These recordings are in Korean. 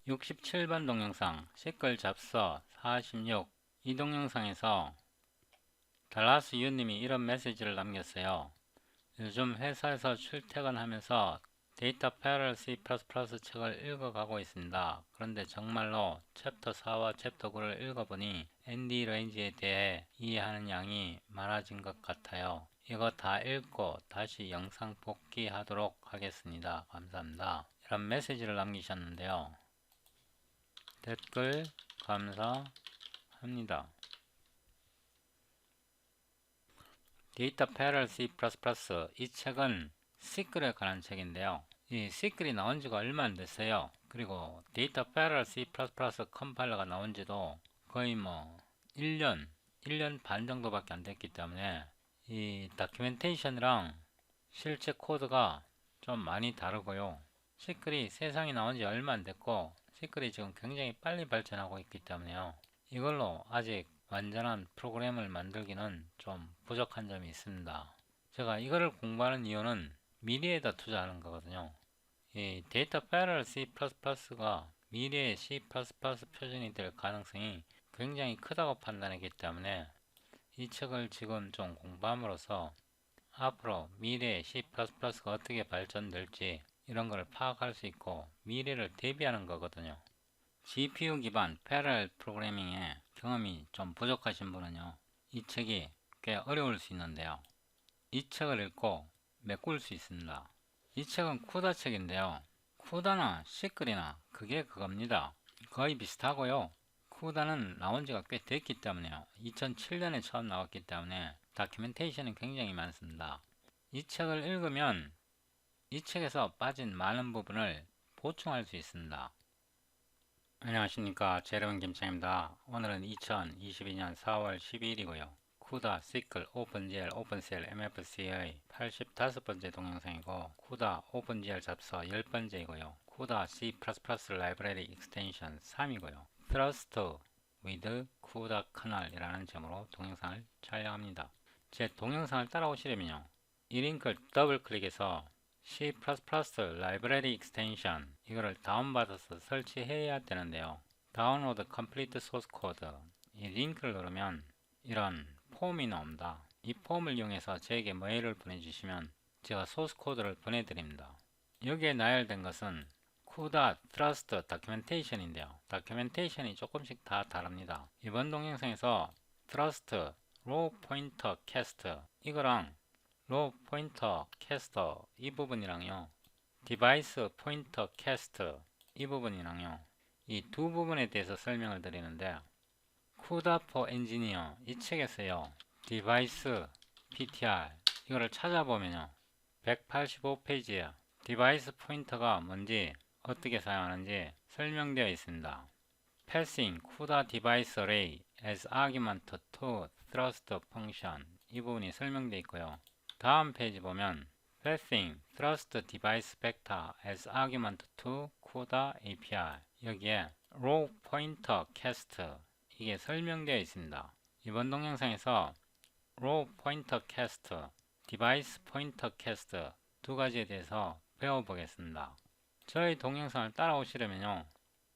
67번 동영상 시끌 잡서 46. 이 동영상에서 달라스 유님이 이런 메시지를 남겼어요. 요즘 회사에서 출퇴근하면서 데이터 패러럴 C++ 책을 읽어가고 있습니다. 그런데 정말로 챕터 4와 챕터 9를 읽어보니 ND 레인지에 대해 이해하는 양이 많아진 것 같아요. 이거 다 읽고 다시 영상 복귀하도록 하겠습니다. 감사합니다. 이런 메시지를 남기셨는데요. 댓글 감사합니다. 데이터 패럴 C++ 이 책은 시클에 관한 책인데요. 이 시클이 나온 지가 얼마 안 됐어요. 그리고 데이터 패럴 C++ 컴파일러가 나온 지도 거의 1년 반 정도밖에 안 됐기 때문에 이 다큐멘테이션이랑 실제 코드가 좀 많이 다르고요. 시클이 세상에 나온 지 얼마 안 됐고 시클이 지금 굉장히 빨리 발전하고 있기 때문에요. 이걸로 아직 완전한 프로그램을 만들기는 좀 부족한 점이 있습니다. 제가 이거를 공부하는 이유는 미래에다 투자하는 거거든요. 이 데이터 패러럴 C++가 미래의 C++ 표준이 될 가능성이 굉장히 크다고 판단했기 때문에 이 책을 지금 좀 공부함으로써 앞으로 미래의 C++가 어떻게 발전될지 이런 걸 파악할 수 있고 미래를 대비하는 거거든요. GPU 기반 패러렐 프로그래밍에 경험이 좀 부족하신 분은요, 이 책이 꽤 어려울 수 있는데요. 이 책을 읽고 메꿀 수 있습니다. 이 책은 쿠다 책인데요. 쿠다나 시클이나 그게 그겁니다. 거의 비슷하고요. 쿠다는 나온 지가 꽤 됐기 때문에요. 2007년에 처음 나왔기 때문에 다큐멘테이션이 굉장히 많습니다. 이 책을 읽으면 이 책에서 빠진 많은 부분을 보충할 수 있습니다. 안녕하십니까, 제로원 김창입니다. 오늘은 2022년 4월 12일이고요. 쿠다, 시클, 오픈GL, 오픈셀, MFC의 85번째 동영상이고 쿠다, 오픈GL 잡서 10번째이고요. 쿠다 C++ 라이브러리 익스텐션 3이고요. Thrust with CUDA kernel이라는 제목으로 동영상을 촬영합니다. 제 동영상을 따라오시려면요, 이 링크를 더블 클릭해서 C++ 라이브러리 익스텐션 이거를 다운받아서 설치해야 되는데요. 다운로드 컴플리트 소스 코드 이 링크를 누르면 이런 폼이 나옵니다. 이 폼을 이용해서 저에게 메일을 보내주시면 제가 소스 코드를 보내드립니다. 여기에 나열된 것은 CUDA Thrust 다큐멘테이션인데요. 다큐멘테이션이 조금씩 다 다릅니다. 이번 동영상에서 Thrust, Row Pointer Cast 이거랑 로우 포인터 캐스터 이 부분이랑요, 디바이스 포인터 캐스트 이 부분이랑요, 이 두 부분에 대해서 설명을 드리는데, 쿠다 포 엔지니어 이 책에서요, 디바이스 PTR 이거를 찾아보면요, 185페이지에 디바이스 포인터가 뭔지 어떻게 사용하는지 설명되어 있습니다. Passing CUDA device array as argument to thrust function 이 부분이 설명되어 있고요. 다음 페이지 보면 Passing thrust device vector as argument to CUDA API 여기에 row pointer cast 이게 설명되어 있습니다. 이번 동영상에서 row pointer cast, device pointer cast 두 가지에 대해서 배워보겠습니다. 저희 동영상을 따라오시려면요,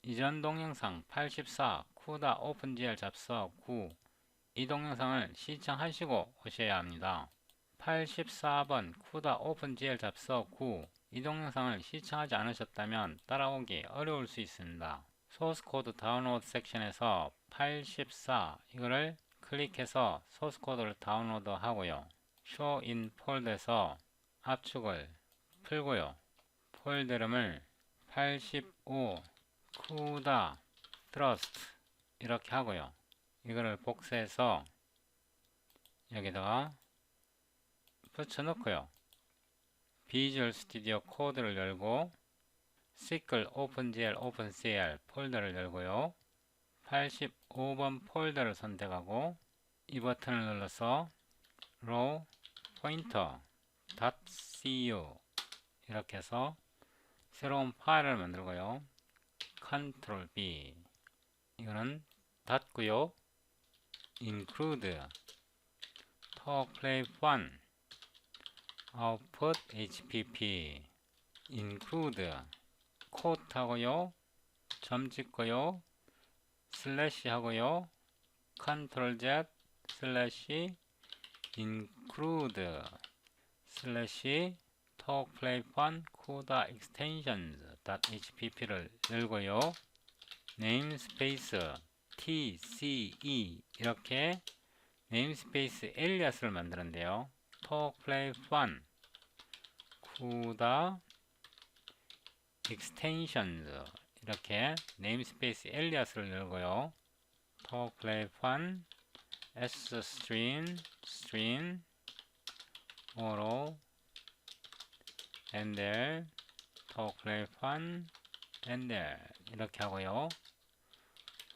이전 동영상 84 CUDA 오픈GL 잡서 9 이 동영상을 시청하시고 오셔야 합니다. 84번 CUDA 오픈GL 잡서 9 이 동영상을 시청하지 않으셨다면 따라오기 어려울 수 있습니다. 소스 코드 다운로드 섹션에서 84 이거를 클릭해서 소스 코드를 다운로드 하고요. Show in Folder에서 압축을 풀고요. 폴더 이름을 85 CUDA Thrust 이렇게 하고요. 이거를 복사해서 여기다가 붙여놓고요. 비주얼 스튜디오 코드를 열고 시클 오픈GL 오픈CL 폴더를 열고요. 85번 폴더를 선택하고 이 버튼을 눌러서 row pointer .cu 이렇게 해서 새로운 파일을 만들고요. Ctrl B 이거는 닫고요. include talkplay1 output hpp include quote 하고요. 점 찍고요. 슬래시 하고요. 컨트롤 Z 슬래시 include 슬래시 talk play fun coda extensions .hpp를 열고요. 네임스페이스 tce 이렇게 네임스페이스 엘리아스를 만드는데요. talk play fun coda extensions 이렇게 네임스페이스 엘리아스를 열고요. talk play fun sstring string 오로 엔델 talk play fun 엔델 이렇게 하고요.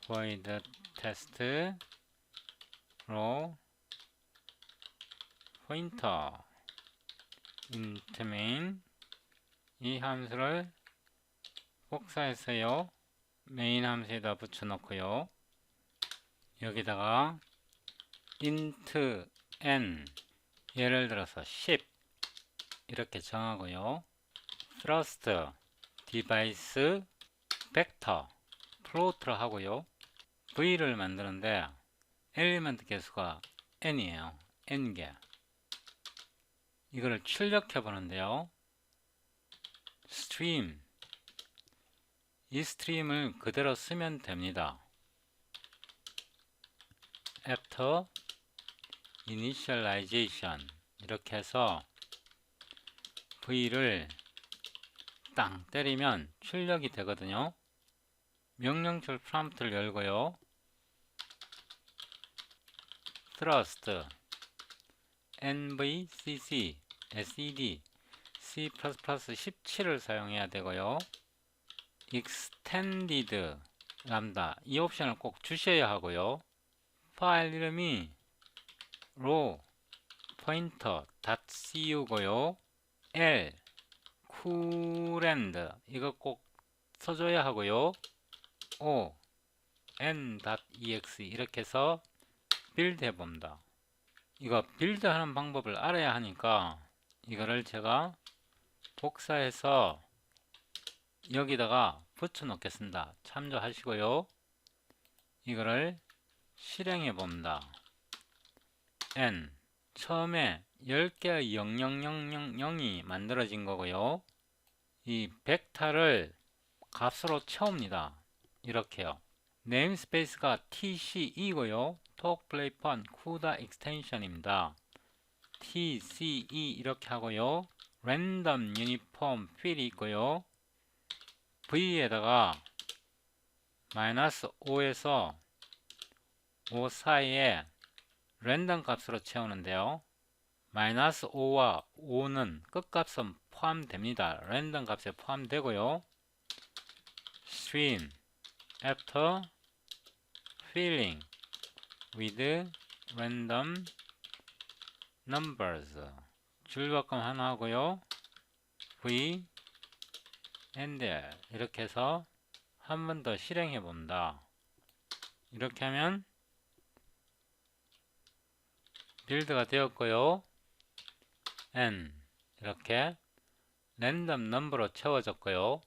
void test row pointer int main 이 함수를 복사해서요. 메인 함수에다 붙여놓고요. 여기다가 int n 예를 들어서 10 이렇게 정하고요. thrust device vector 플로트를 하고요. v를 만드는데 엘리먼트 개수가 n이에요. n개. 이거를 출력해 보는데요. stream 이 스트림을 그대로 쓰면 됩니다. after initialization 이렇게 해서 v를 땅 때리면 출력이 되거든요. 명령줄 프롬프트를 열고요. thrust nvcc sed C++ 17을 사용해야 되고요. extended 람다 이 옵션을 꼭 주셔야 하고요. 파일 이름이 raw pointer.cu고요. L coolend 이거 꼭 써줘야 하고요. O n.exe 이렇게 해서 빌드 해봅니다. 이거 빌드 하는 방법을 알아야 하니까 이거를 제가 복사해서 여기다가 붙여 놓겠습니다. 참조하시고요. 이거를 실행해 봅니다. n 처음에 10개의 0000이 만들어진 거고요. 이 벡터를 값으로 채웁니다. 이렇게요. 네임스페이스가 tce고요. talk play fun coda extension입니다. tce 이렇게 하고요. random uniform fill이 있고요. v에다가 -5에서 5 사이에 랜덤 값으로 채우는데요. -5와 5는 끝값은 포함됩니다. 랜덤 값에 포함되고요. stream after filling with random numbers 줄바꿈 하나 하고요. v 엔델 이렇게 해서 한 번 더 실행해 봅니다. 이렇게 하면 빌드가 되었고요. n 이렇게 랜덤 넘버로 채워졌고요.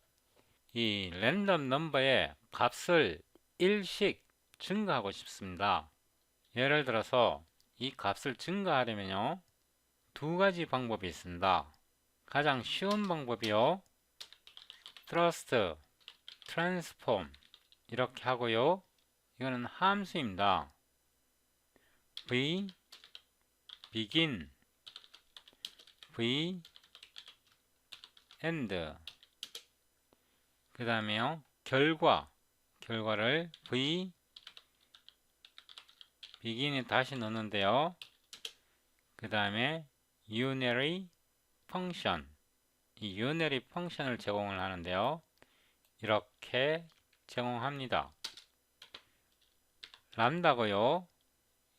이 랜덤 넘버의 값을 1씩 증가하고 싶습니다. 예를 들어서 이 값을 증가하려면요. 두 가지 방법이 있습니다. 가장 쉬운 방법이요. thrust transform 이렇게 하고요. 이거는 함수입니다. v begin v end 그 다음에요. 결과를 v begin에 다시 넣는데요. 그 다음에 unary function 이 unary function을 제공을 하는데요. 이렇게 제공합니다. 람다고요.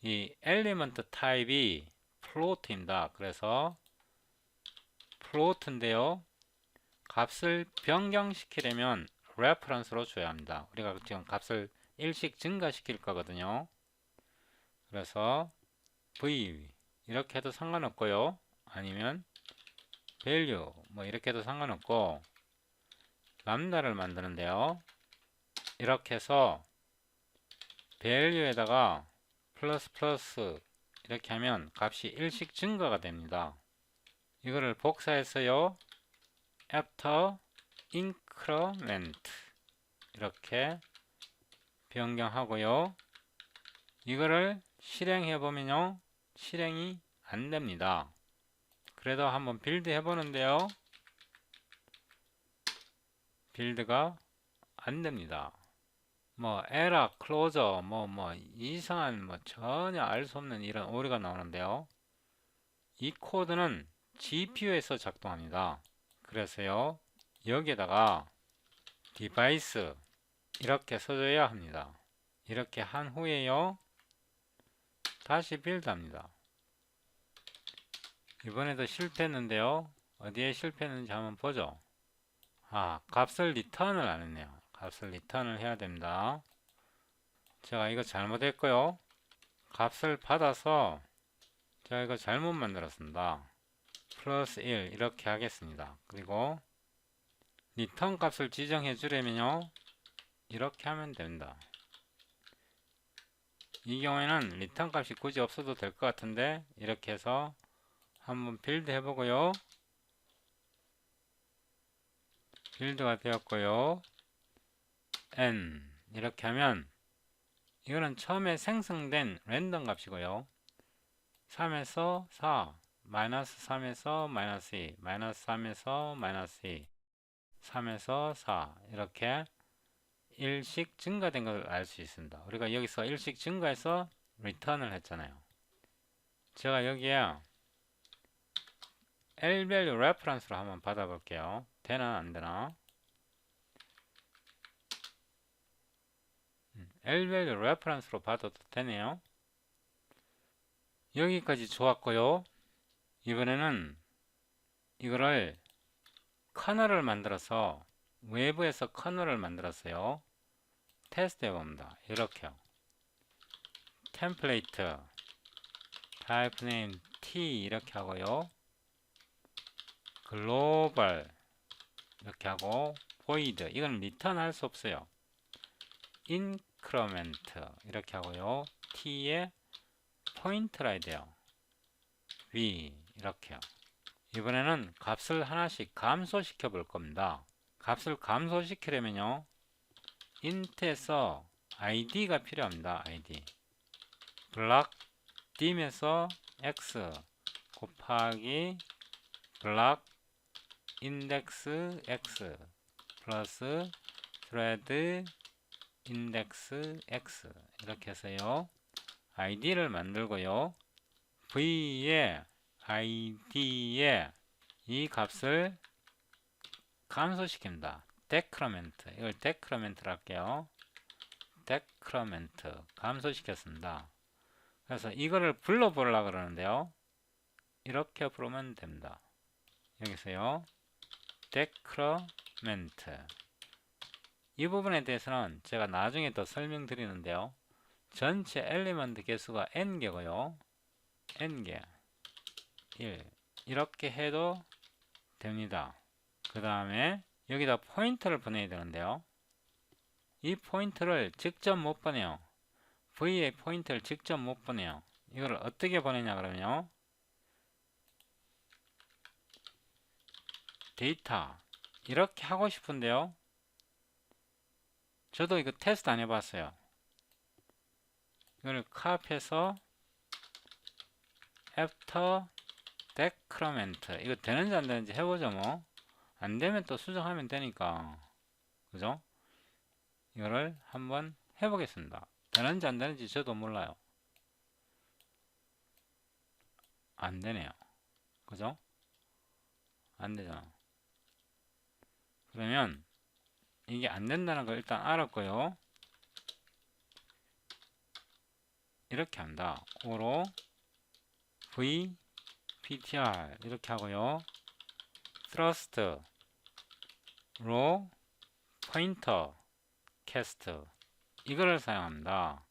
이 엘리먼트 타입이 플로트입니다. 그래서 플로트인데요. 값을 변경시키려면 레퍼런스로 줘야 합니다. 우리가 지금 값을 1씩 증가시킬 거거든요. 그래서 v 이렇게 해도 상관없고요. 아니면 value 뭐 이렇게 해도 상관없고 람다를 만드는데요. 이렇게 해서 value에다가 플러스 플러스 이렇게 하면 값이 일씩 증가가 됩니다. 이거를 복사해서요, after increment 이렇게 변경하고요. 이거를 실행해 보면요, 실행이 안 됩니다. 그래도 한번 빌드 해 보는데요, 빌드가 안 됩니다. 뭐 에러, 클로저, 뭐 이상한 전혀 알 수 없는 이런 오류가 나오는데요. 이 코드는 GPU에서 작동합니다. 그래서요, 여기에다가 디바이스 이렇게 써줘야 합니다. 이렇게 한 후에요, 다시 빌드합니다. 이번에도 실패했는데요, 어디에 실패했는지 한번 보죠. 값을 리턴을 안 했네요. 값을 리턴을 해야 됩니다. 제가 이거 잘못했고요, 값을 받아서 제가 이거 잘못 만들었습니다. 플러스 1 이렇게 하겠습니다. 그리고 리턴 값을 지정해 주려면요, 이렇게 하면 됩니다. 이 경우에는 리턴 값이 굳이 없어도 될 것 같은데, 이렇게 해서 한번 빌드 해보고요. 빌드가 되었고요. n 이렇게 하면 이거는 처음에 생성된 랜덤 값이고요. 3에서 4, 마이너스 3에서 마이너스 2, 마이너스 3에서 마이너스 2, 3에서 4 이렇게 일씩 증가된 걸 알 수 있습니다. 우리가 여기서 일씩 증가해서 리턴을 했잖아요. 제가 여기에 L-value reference로 한번 받아볼게요. 되나 안 되나? L-value reference로 받아도 되네요. 여기까지 좋았고요. 이번에는 이거를 커널을 만들어서, 외부에서 커널을 만들었어요. 테스트 해봅니다. 이렇게요. 템플레이트 타입 네임 T 이렇게 하고요. 글로벌 이렇게 하고, void 이건 리턴 할 수 없어요. increment 이렇게 하고요. T에 포인트라 해야 돼요. V 이렇게요. 이번에는 값을 하나씩 감소시켜 볼 겁니다. 값을 감소시키려면요, int에서 id가 필요합니다. id 블락 dim에서 x 곱하기 블락 인덱스 x 플러스 thread 인덱스 x 이렇게 해서요, id를 만들고요, v에 id에 이 값을 감소시킵니다. decrement 이걸 decrement로 할게요. decrement 감소시켰습니다. 그래서 이거를 불러보려고 그러는데요, 이렇게 부르면 됩니다. 여기서요, decrement 이 부분에 대해서는 제가 나중에 더 설명드리는데요, 전체 엘리먼트 개수가 n개고요, n개 1 이렇게 해도 됩니다. 그 다음에 여기다 포인터를 보내야 되는데요, 이 포인터를 직접 못 보내요. V의 포인터를 직접 못 보내요. 이걸 어떻게 보내냐 그러면요, 데이터 이렇게 하고 싶은데요, 저도 이거 테스트 안 해봤어요. 이걸 카피해서 after decrement 이거 되는지 안 되는지 해보죠. 뭐 안 되면 또 수정하면 되니까, 그죠? 이거를 한번 해보겠습니다. 되는지 안 되는지 저도 몰라요. 안 되네요. 그죠? 안 되잖아. 그러면 이게 안 된다는 걸 일단 알았고요. 이렇게 한다. O로 V ptr 이렇게 하고요. thrust row pointer cast 이거를 사용합니다.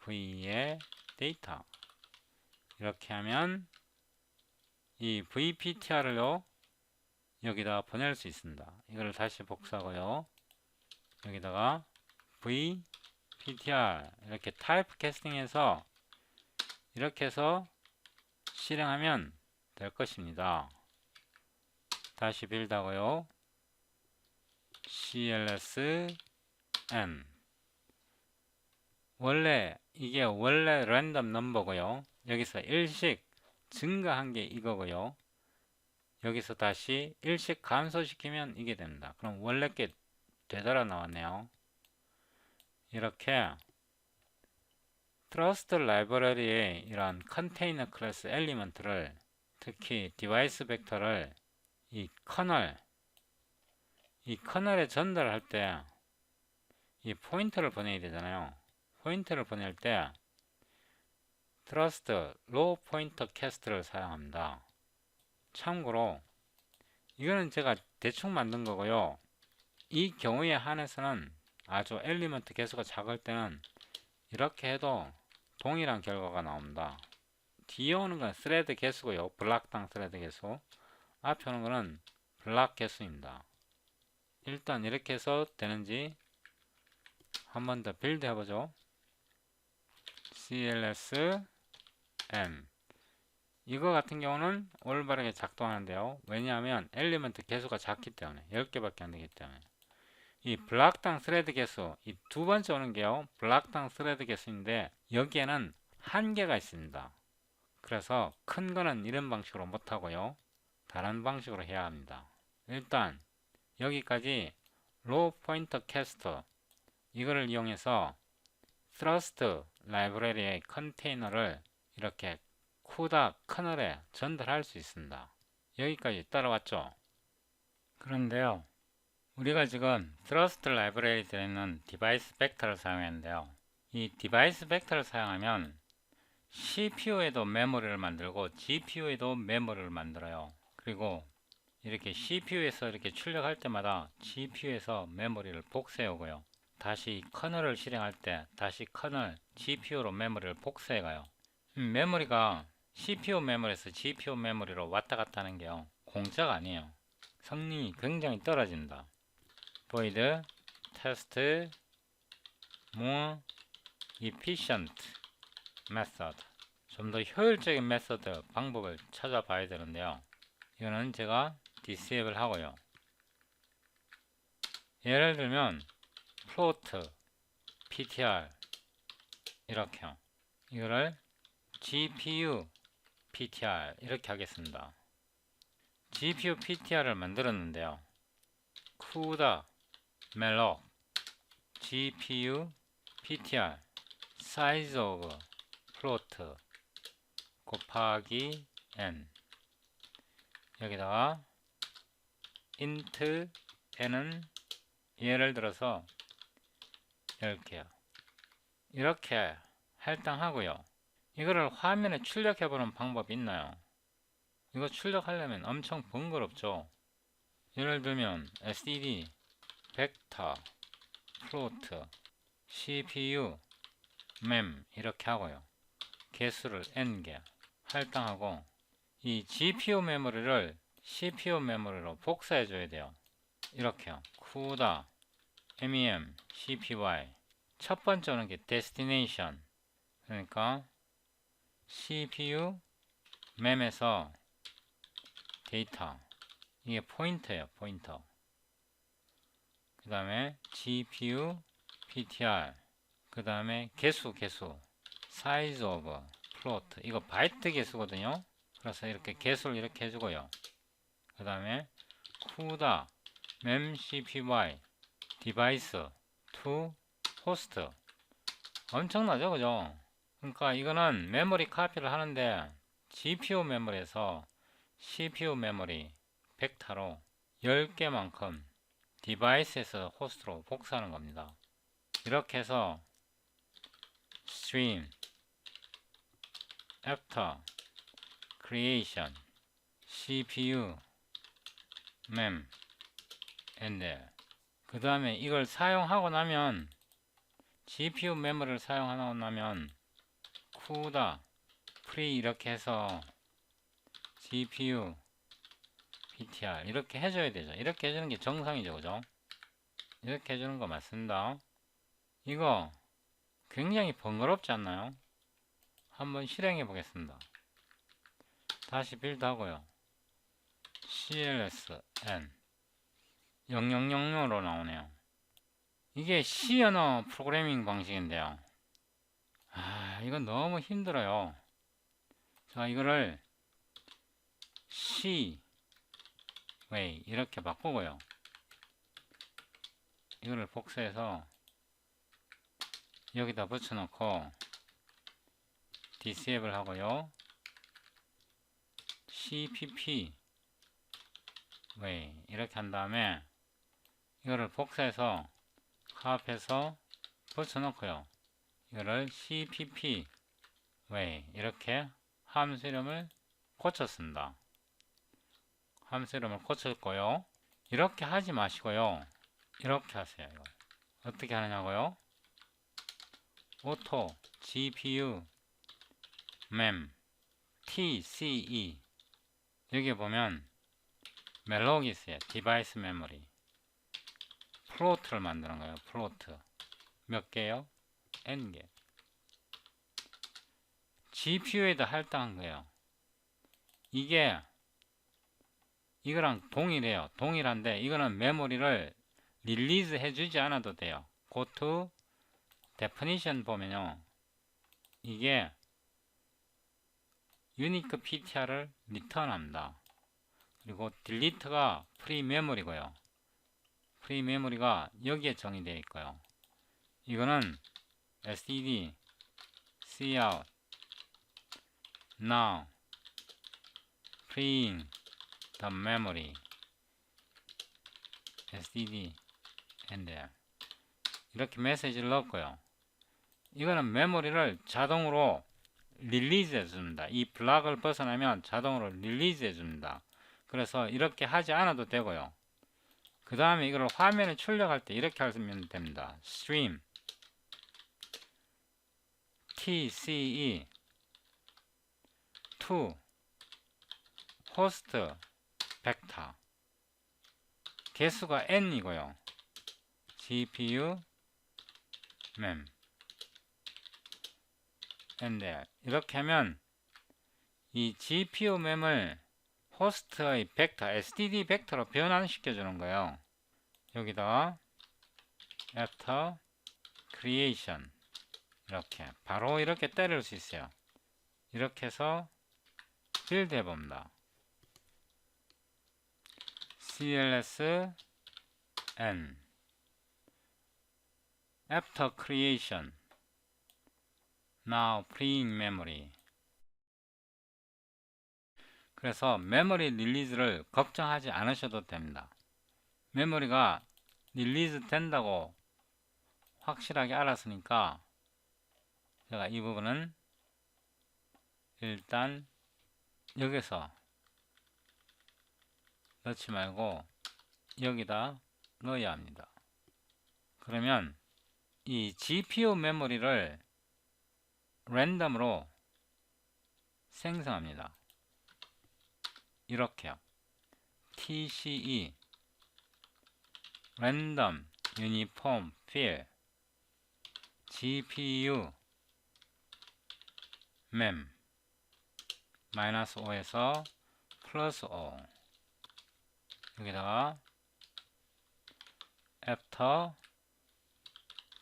V의 데이터 이렇게 하면 이 vptr을요, 여기다 보낼 수 있습니다. 이거를 다시 복사하고요, 여기다가 v ptr 이렇게 타입 캐스팅해서 이렇게 해서 실행하면 될 것입니다. 다시 빌드하고요. cls n 이게 원래 랜덤 넘버고요. 여기서 일씩 증가한 게 이거고요. 여기서 다시 일씩 감소시키면 이게 됩니다. 그럼 원래 게 되돌아 나왔네요. 이렇게 트러스트 라이브러리의 이런 컨테이너 클래스 엘리먼트를, 특히 디바이스 벡터를 이 커널에 전달할 때 이 포인터를 보내야 되잖아요. 포인터를 보낼 때 트러스트 로우 포인터 캐스트를 사용합니다. 참고로 이거는 제가 대충 만든 거고요. 이 경우에 한해서는 아주 엘리먼트 개수가 작을 때는 이렇게 해도 동일한 결과가 나옵니다. 뒤에 오는 건 스레드 개수고요. 블락당 스레드 개수. 앞에 오는 거는 블락 개수입니다. 일단 이렇게 해서 되는지 한 번 더 빌드 해보죠. cls n 이거 같은 경우는 올바르게 작동하는데요. 왜냐하면 엘리먼트 개수가 작기 때문에 10개밖에 안 되기 때문에. 이 블락당 스레드 개수, 이 두 번째 오는 게요, 블락당 스레드 개수인데 여기에는 한계가 있습니다. 그래서 큰 거는 이런 방식으로 못하고요, 다른 방식으로 해야 합니다. 일단 여기까지 로우 포인터 캐스터, 이거를 이용해서 트러스트 라이브러리의 컨테이너를 이렇게 CUDA 커널에 전달할 수 있습니다. 여기까지 따라왔죠? 그런데요, 우리가 지금 트러스트 라이브러리에 들어있는 디바이스 벡터를 사용했는데요, 이 디바이스 벡터를 사용하면 CPU에도 메모리를 만들고 GPU에도 메모리를 만들어요. 그리고 이렇게 CPU에서 이렇게 출력할 때마다 GPU에서 메모리를 복사해 오고요, 다시 커널을 실행할 때 다시 커널 GPU로 메모리를 복사해 가요. 메모리가 CPU 메모리에서 GPU 메모리로 왔다 갔다 하는 게요, 공짜가 아니에요. 성능이 굉장히 떨어진다. void test more efficient method, 좀 더 효율적인 메서드 방법을 찾아봐야 되는데요, 이거는 제가 disable 하고요. 예를 들면 float ptr 이렇게요. 이거를 GPU ptr 이렇게 하겠습니다. GPU ptr을 만들었는데요, CUDA malloc GPU ptr size of float 곱하기 n, 여기다가 int n은 예를 들어서 10개요. 이렇게 할당하고요. 이거를 화면에 출력해보는 방법이 있나요? 이거 출력하려면 엄청 번거롭죠. 예를 들면 std vector float cpu mem 이렇게 하고요, 개수를 n개 할당하고, 이 GPU 메모리를 CPU 메모리로 복사해 줘야 돼요. 이렇게요. CUDA MEM CPY, 첫 번째 오는 게 destination, 그러니까 CPU mem에서 데이터, 이게 포인터예요, 포인터. 그 다음에 GPU PTR, 그 다음에 개수 size of float, 이거 바이트 개수거든요. 그래서 이렇게 개수를 이렇게 해주고요. 그 다음에 CUDA mem cpy device to host, 엄청나죠, 그죠? 그러니까 이거는 메모리 카피를 하는데 GPU 메모리에서 CPU 메모리 벡터로 10개만큼 디바이스에서 호스트로 복사하는 겁니다. 이렇게 해서 stream after creation CPU mem and 그 다음에 이걸 사용하고 나면, GPU 메모리를 사용하고 나면 CUDA free 이렇게 해서 GPU PTR 이렇게 해줘야 되죠. 이렇게 해주는 게 정상이죠, 그죠? 이렇게 해주는 거 맞습니다. 이거 굉장히 번거롭지 않나요? 한번 실행해 보겠습니다. 다시 빌드 하고요. CLSN 0000로 나오네요. 이게 C 언어 프로그래밍 방식인데요. 이건 너무 힘들어요. 자, 이거를 C way 이렇게 바꾸고요. 이거를 복사해서 여기다 붙여놓고 disable 하고요. CPP way 이렇게 한 다음에 이거를 복사해서 합해서 붙여놓고요. 이거를 CPP way 이렇게 함수 이름을 고쳤습니다. 함수 이름을 고쳤고요. 이렇게 하지 마시고요. 이렇게 하세요. 이거. 어떻게 하느냐고요? auto GPU mem TCE 여기 보면 멜록이 있어요. 디바이스 메모리 플로트를 만드는 거예요. 플로트 몇 개요? N개. GPU에다 할당한 거예요. 이게 이거랑 동일해요. 동일한데 이거는 메모리를 릴리즈 해주지 않아도 돼요. go to definition 보면요. 이게 unique PTR을 리턴합니다. 그리고 delete가 프리 메모리고요. 프리 메모리가 여기에 정의되어 있고요. 이거는 STD cout now freeing the memory STD and there 이렇게 메시지를 넣었고요. 이거는 메모리를 자동으로 릴리즈 해줍니다. 이 블락을 벗어나면 자동으로 릴리즈 해줍니다. 그래서 이렇게 하지 않아도 되고요. 그 다음에 이걸 화면에 출력할 때 이렇게 하시면 됩니다. stream TCE to host vector 개수가 n이고요. GPU mem and there 이렇게 하면 이 GPU mem을 호스트의 벡터 STD 벡터로 변환시켜 주는 거예요. 여기다가 after creation 이렇게 바로 이렇게 때릴 수 있어요. 이렇게 해서 빌드 해봅니다. CLSN after creation now freeing memory 그래서 메모리 릴리즈를 걱정하지 않으셔도 됩니다. 메모리가 릴리즈 된다고 확실하게 알았으니까 제가 이 부분은 일단 여기서 넣지 말고 여기다 넣어야 합니다. 그러면 이 GPU 메모리를 랜덤으로 생성합니다. 이렇게요. TCE random uniform fill GPU mem -5에서 +5 여기다가 after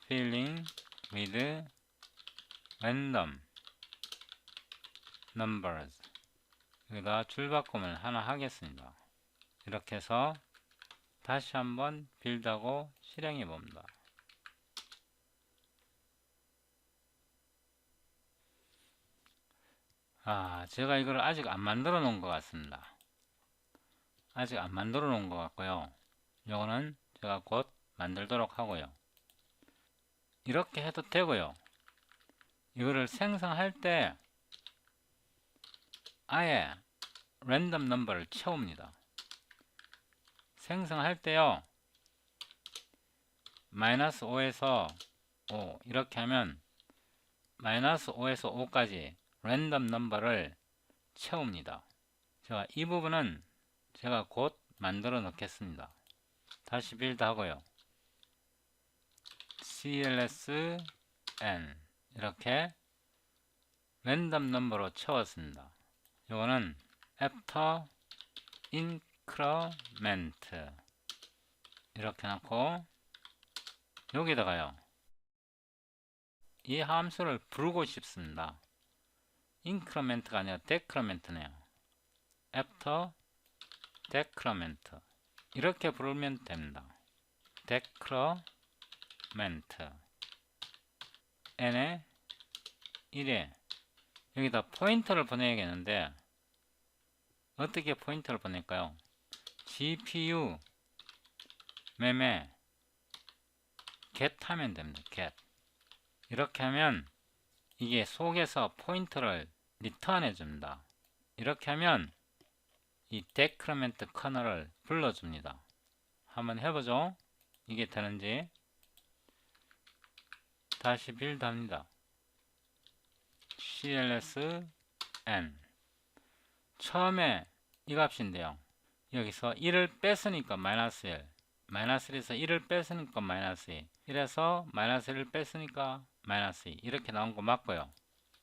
filling with random numbers 여기다 줄바꿈을 하나 하겠습니다. 이렇게 해서 다시 한번 빌드하고 실행해 봅니다. 제가 이걸 아직 안 만들어 놓은 것 같습니다. 아직 안 만들어 놓은 것 같고요. 이거는 제가 곧 만들도록 하고요. 이렇게 해도 되고요. 이거를 생성할 때 아예 랜덤 넘버를 채웁니다. 생성할 때요. -5에서 5 이렇게 하면 -5에서 5까지 랜덤 넘버를 채웁니다. 제가 이 부분은 제가 곧 만들어 놓겠습니다. 다시 빌드 하고요. cls n 이렇게 랜덤 넘버로 채웠습니다. 요거는 after increment 이렇게 놓고 여기다가요 이 함수를 부르고 싶습니다. increment가 아니라 decrement네요. after decrement 이렇게 부르면 됩니다. decrement n에 1에 여기다 포인터를 보내야겠는데 어떻게 포인터를 보낼까요? GPU 맴에 get 하면 됩니다. get 이렇게 하면 이게 속에서 포인터를 리턴해 줍니다. 이렇게 하면 이 decrement 커널을 불러줍니다. 한번 해보죠. 이게 되는지. 다시 빌드 합니다. cls n 처음에 이 값인데요. 여기서 1을 뺐으니까 마이너스 1 마이너스 1에서 1을 뺐으니까 마이너스 2 1에서 마이너스 1을 뺐으니까 마이너스 2 이렇게 나온 거 맞고요.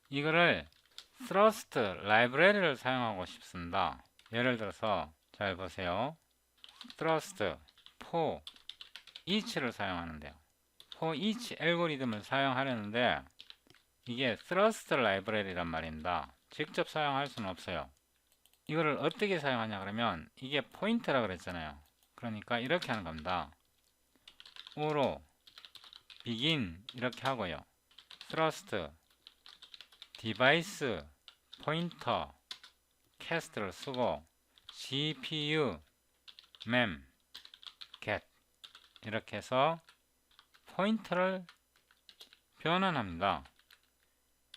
이거를 thrust 라이브러리를 사용하고 싶습니다. 예를 들어서 잘 보세요. thrust for each를 사용하는데요. for each 알고리즘을 사용하려는데 이게 thrust 라이브러리란 말입니다. 직접 사용할 수는 없어요. 이거를 어떻게 사용하냐 그러면 이게 포인터라 그랬잖아요. 그러니까 이렇게 하는 겁니다. O로 begin 이렇게 하고요. thrust device pointer cast를 쓰고 GPU mem get 이렇게 해서 포인터를 변환합니다.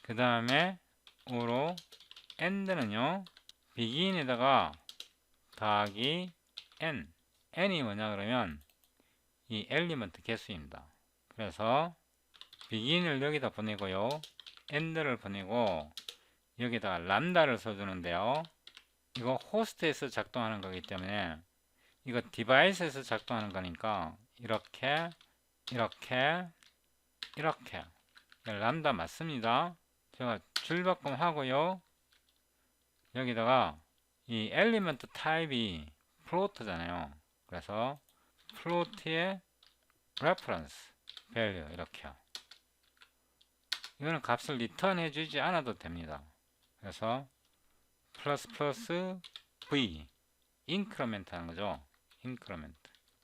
그 다음에 O로 end는요 begin에다가 더하기 n n이 뭐냐 그러면 이 엘리먼트 개수입니다. 그래서 begin을 여기다 보내고요 end를 보내고 여기다가 람다를 써주는데요. 이거 호스트에서 작동하는 거기 때문에 이거 디바이스에서 작동하는 거니까 이렇게 람다 맞습니다. 제가 줄바꿈 하고요. 여기다가 이 엘리먼트 타입이 플로트잖아요. 그래서 플로트의 reference value 이렇게요. 이거는 값을 리턴 해주지 않아도 됩니다. 그래서 플러스 v increment 하는 거죠. increment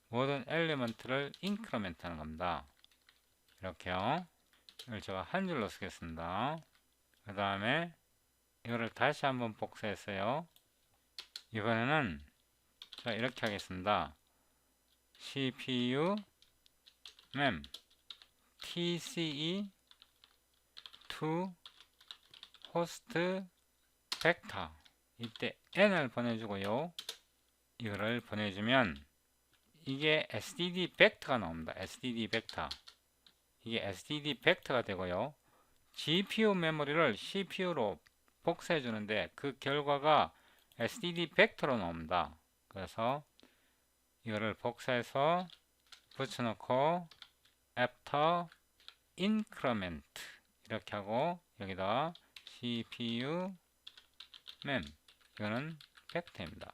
모든 엘리먼트를 increment 하는 겁니다. 이렇게요. 이걸 제가 한 줄로 쓰겠습니다. 그 다음에 이거를 다시 한번 복사했어요. 이번에는 자 이렇게 하겠습니다. CPU mem tce to host vector 이때 n을 보내주고요. 이거를 보내주면 이게 std 벡터가 나옵니다. std 벡터 이게 std 벡터가 되고요. GPU 메모리를 CPU로 복사해 주는데 그 결과가 std 벡터로 나옵니다. 그래서 이거를 복사해서 붙여놓고 after increment 이렇게 하고 여기다 CPU mem 이거는 벡터입니다.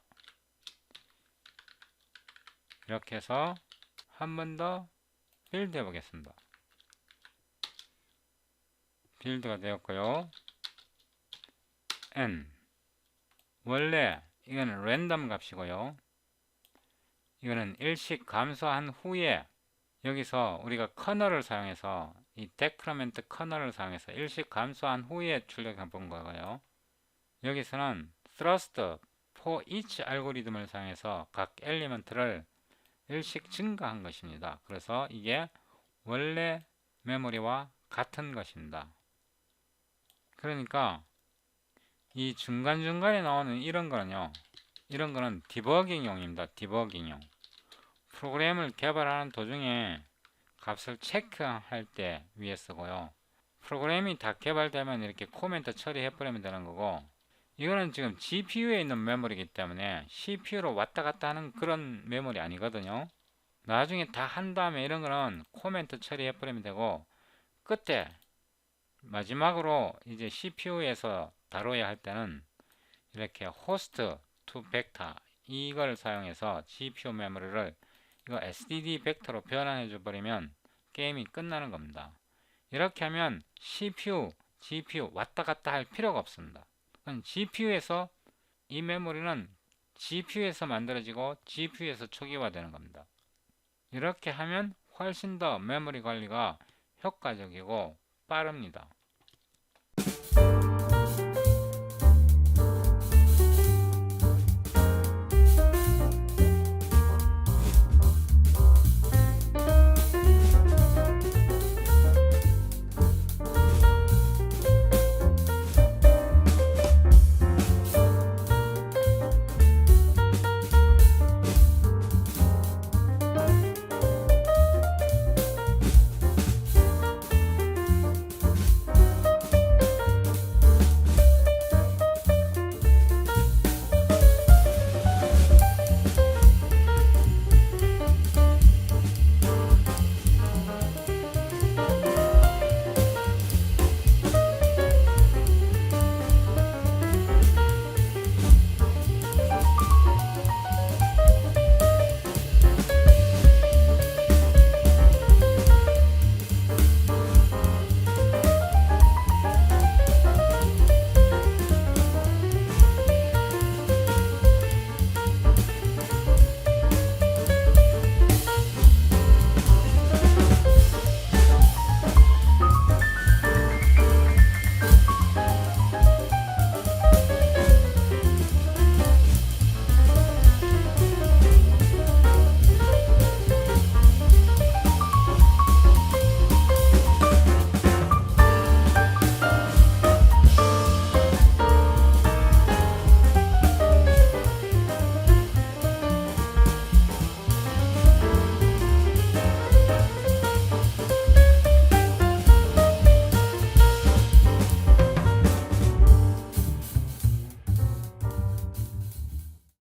이렇게 해서 한 번 더 빌드 해 보겠습니다. 빌드가 되었고요. n 원래 이거는 랜덤 값이고요. 이거는 일식 감소한 후에 여기서 우리가 커널을 사용해서 이 데크리멘트 커널을 사용해서 일식 감소한 후에 출력해 본 거고요. 여기서는 thrust for each 알고리즘을 사용해서 각 엘리먼트를 일식 증가한 것입니다. 그래서 이게 원래 메모리와 같은 것입니다. 그러니까 이 중간중간에 나오는 이런 거는요, 이런 거는 디버깅용입니다. 디버깅용. 프로그램을 개발하는 도중에 값을 체크할 때 위해 쓰고요. 프로그램이 다 개발되면 이렇게 코멘트 처리해 버리면 되는 거고, 이거는 지금 GPU에 있는 메모리이기 때문에 CPU로 왔다 갔다 하는 그런 메모리 아니거든요. 나중에 다 한 다음에 이런 거는 코멘트 처리해 버리면 되고, 끝에 마지막으로 이제 CPU에서 다뤄야 할 때는 이렇게 호스트 투 벡터 이걸 사용해서 GPU 메모리를 이거 SDD 벡터로 변환해 줘 버리면 게임이 끝나는 겁니다. 이렇게 하면 CPU, GPU 왔다 갔다 할 필요가 없습니다. GPU에서 이 메모리는 GPU에서 만들어지고 GPU에서 초기화되는 겁니다. 이렇게 하면 훨씬 더 메모리 관리가 효과적이고 빠릅니다.